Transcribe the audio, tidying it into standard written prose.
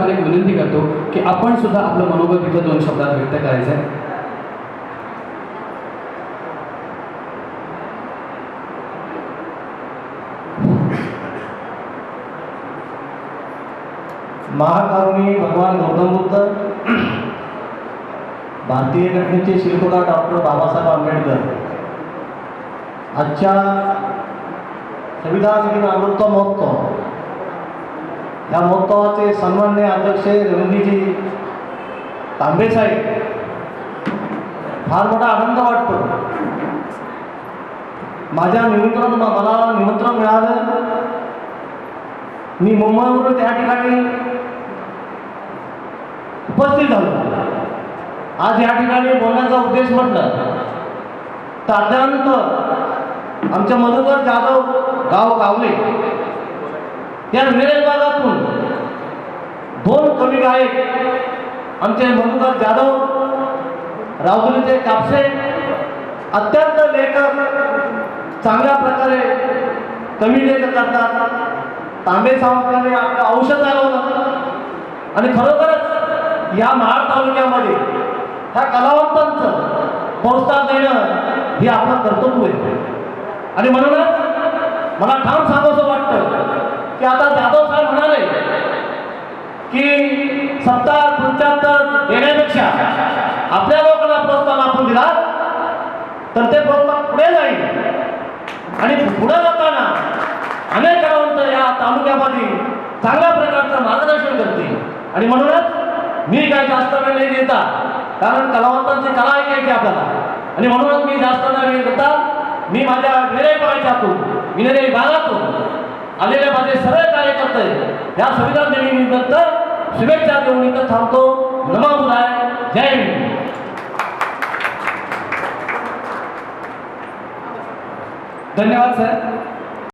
एक विनंती करतो की आपण सुद्धा आपलं मनोगत इथं 2 शब्दात व्यक्त करायचं आहे. महाकारुणी भगवान गौतम बुद्ध, भारतीय घटनेचे शिल्पकार डॉक्टर बाबासाहेब आंबेडकर आजच्या संविधान दिन अमृत महोत्सव या महोत्सवाचे सन्माननीय अध्यक्ष रवींद्रजी तांबे साहेब, फार मोठा आनंद वाटतो. मला निमंत्रण मिळालं. मी मुंबईवरून त्या ठिकाणी उपस्थित झालो. आज या ठिकाणी बोलण्याचा उद्देश म्हटलं तर अत्यंत आमच्या मधुकर जाधव गाव गावले त्या विरेल भागातून 2 कवी गायक आमचे मधुकर जाधव, राहुलचे कापसे, अत्यंत लेखक, चांगल्या प्रकारे कवी लेखक करतात. तांबे सावंतांनी आपलं औषध चालवलं आणि खरोखरच या महाड तालुक्यामध्ये ह्या कलावंतांचं प्रोत्साहन देणं हे आपलं कर्तव्य आहे. आणि म्हणूनच मला ठाम सांगावंसं वाटतं की आता जाधव साहेब म्हणाले की 70-75 देण्यापेक्षा आपल्या लोकांना प्रोत्साहन आपण दिला तर ते प्रोत्साहन पुढे जाईल आणि पुढे जाताना अनेक कलावंत या तालुक्यामध्ये चांगल्या प्रकारचं मार्गदर्शन करतील. आणि म्हणूनच मी काय जास्त वेळ नाही देता, कारण कलावंतांची कला ऐकायची आपल्याला. आणि म्हणूनच मी जास्त वेळ देता मी माझ्या विनयपणाच्यातून विनय भागातून आलेले माझे सर्व कार्यकर्ते या संविधान दिनानिमित्त शुभेच्छा देऊन इथं थांबतो. नमो बुद्धाय. जय हिंद. धन्यवाद सर.